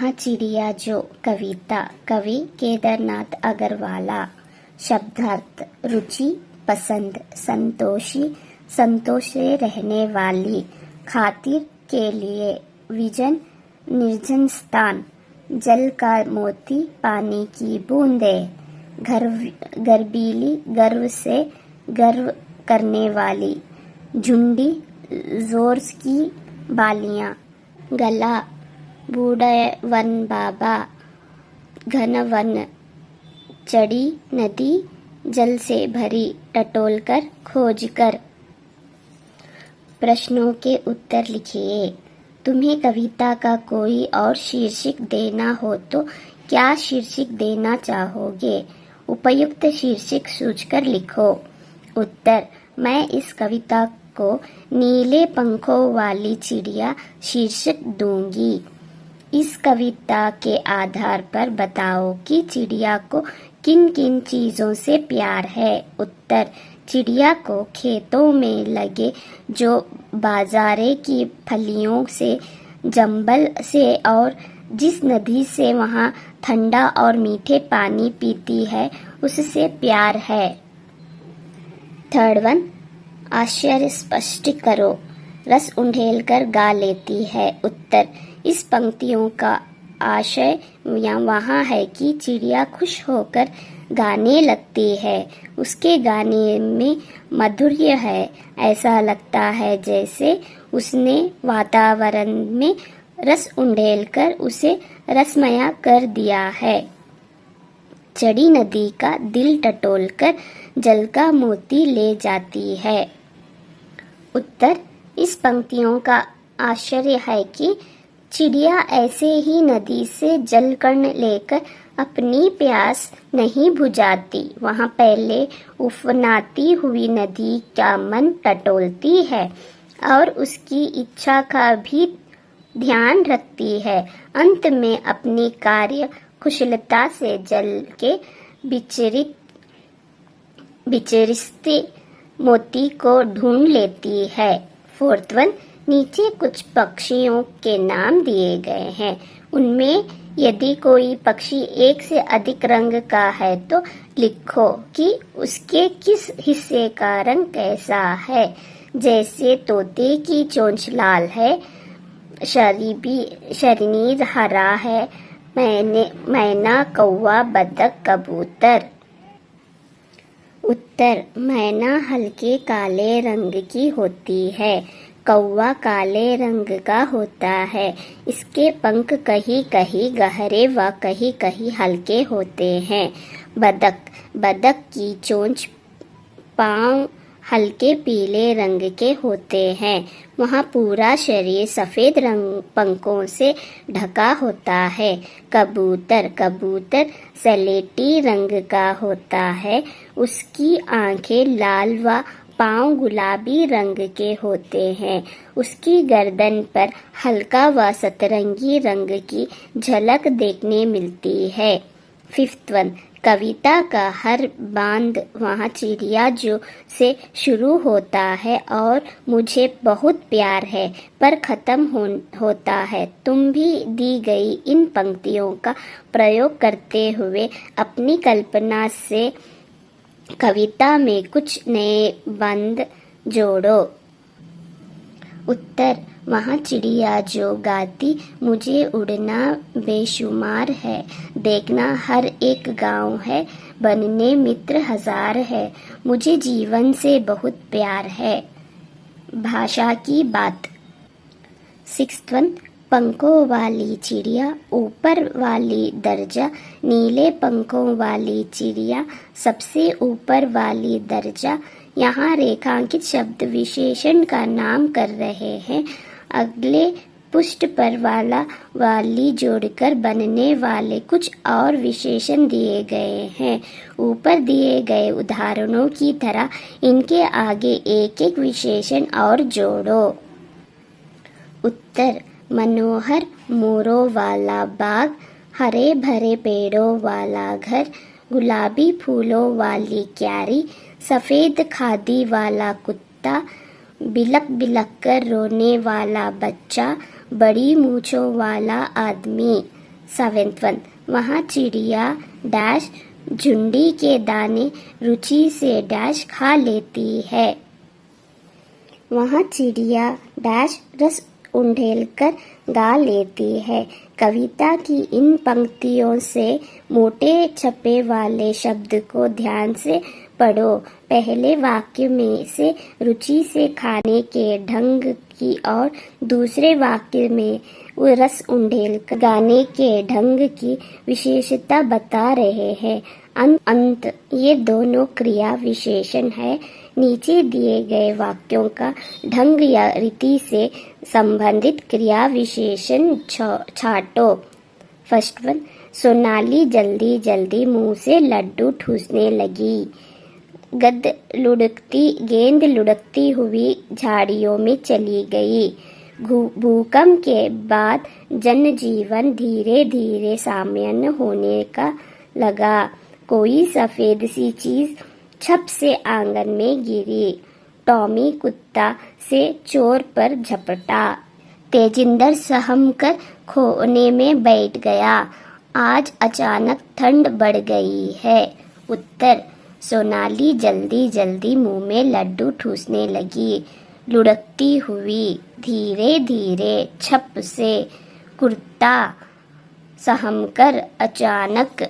वहाँ चिड़िया जो कविता, कवि केदारनाथ अग्रवाला। शब्दार्थ रुचि, पसंद, संतोषी, संतोष से रहने वाली, खातिर, के लिए, विजन, निर्जन स्थान, जल का मोती, पानी की बूंदे, गर्वीली, गर्व से गर्व करने वाली, झुंडी, जोर की बालियां, गला, बूढ़ा वन बाबा, घन वन, चढ़ी नदी, जल से भरी, टटोलकर, खोजकर। प्रश्नों के उत्तर लिखिए। तुम्हें कविता का कोई और शीर्षक देना हो तो क्या शीर्षक देना चाहोगे? उपयुक्त शीर्षक सोचकर लिखो। उत्तर: मैं इस कविता को नीले पंखों वाली चिड़िया शीर्षक दूंगी। इस कविता के आधार पर बताओ कि चिड़िया को किन किन चीजों से प्यार है। उत्तर: चिड़िया को खेतों में लगे जो बाजारे की फलियों से, जंगल से और जिस नदी से वहाँ ठंडा और मीठे पानी पीती है उससे प्यार है। थर्ड वन, आश्चर्य स्पष्ट करो। रस उंडेलकर गा लेती है। उत्तर: इस पंक्तियों का आशय वहाँ है कि चिड़िया खुश होकर गाने लगती है। उसके गाने में माधुर्य है। ऐसा लगता है जैसे उसने वातावरण में रस उंडेलकर उसे रसमय कर दिया है। चढ़ी नदी का दिल टटोलकर जल का मोती ले जाती है। उत्तर: इस पंक्तियों का आश्चर्य है कि चिड़िया ऐसे ही नदी से जल कण लेकर अपनी प्यास नहीं बुझाती, वहाँ पहले उफनाती हुई नदी का मन टटोलती है और उसकी इच्छा का भी ध्यान रखती है। अंत में अपनी कार्य कुशलता से जल के विचरित मोती को ढूंढ लेती है। फोर्थ वन, नीचे कुछ पक्षियों के नाम दिए गए हैं। उनमें यदि कोई पक्षी एक से अधिक रंग का है तो लिखो कि उसके किस हिस्से का रंग कैसा है। जैसे तोते की चोंच लाल है, शरीर हरा है, मैना, कौवा, बतख, कबूतर। उत्तर: मैना हल्के काले रंग की होती है। कौवा काले रंग का होता है। इसके पंख कहीं कहीं गहरे व कहीं कहीं हल्के होते हैं। बतख की चोंच, पांव हल्के पीले रंग के होते हैं। वहाँ पूरा शरीर सफेद रंग पंखों से ढका होता है। कबूतर सलेटी रंग का होता है। उसकी आंखें लाल व पांव गुलाबी रंग के होते हैं। उसकी गर्दन पर हल्का व सतरंगी रंग की झलक देखने मिलती है। फिफ्थ वन, कविता का हर बांध वहाँ चिड़िया जो से शुरू होता है और मुझे बहुत प्यार है पर खत्म होता है। तुम भी दी गई इन पंक्तियों का प्रयोग करते हुए अपनी कल्पना से कविता में कुछ नए बंद जोड़ो। उत्तर: वहाँ चिड़िया जो गाती, मुझे उड़ना बेशुमार है, देखना हर एक गांव है, बनने मित्र हजार है, मुझे जीवन से बहुत प्यार है। भाषा की बात। सिक्स्थ वन, पंखों वाली चिड़िया, ऊपर वाली दर्जा, नीले पंखों वाली चिड़िया, सबसे ऊपर वाली दर्जा। यहाँ रेखांकित शब्द विशेषण का नाम कर रहे हैं। अगले पुष्ट पर वाली जोड़कर बनने वाले कुछ और विशेषण दिए गए हैं। ऊपर दिए गए उदाहरणों की तरह इनके आगे एक एक विशेषण और जोड़ो। उत्तर: मनोहर मोरों वाला बाग, हरे भरे पेड़ों वाला घर, गुलाबी फूलों वाली क्यारी, सफेद खादी वाला कुत्ता, बिलक बिलक कर रोने वाला बच्चा, बड़ी मूंछों वाला आदमी। सेवेंथ वन, वहाँ चिड़िया डैश झुंडी के दाने रुचि से डैश खा लेती है। वहाँ चिड़िया डैश रस उंडेलकर गा लेती है। कविता की इन पंक्तियों से मोटे छपे वाले शब्द को ध्यान से पढ़ो। पहले वाक्य में से रुचि से खाने के ढंग की और दूसरे वाक्य में रस उंडेलकर गाने के ढंग की विशेषता बता रहे हैं। अंत ये दोनों क्रिया विशेषण है। नीचे दिए गए वाक्यों का ढंग या रीति से संबंधित क्रिया विशेषण छांटो। फर्स्ट वन, सोनाली जल्दी जल्दी मुंह से लड्डू ठूसने लगी। गेंद लुढ़कती हुई झाड़ियों में चली गई। भूकंप के बाद जनजीवन धीरे धीरे सामान्य होने का लगा। कोई सफेद सी चीज छप से आंगन में गिरी। टॉमी कुत्ता से चोर पर झपटा। तेजिंदर सहम कर कोने में बैठ गया। आज अचानक ठंड बढ़ गई है। उत्तर, सोनाली जल्दी जल्दी मुंह में लड्डू ठूसने लगी। लुढ़कती हुई, धीरे धीरे, छप से, कुत्ता सहमकर, अचानक।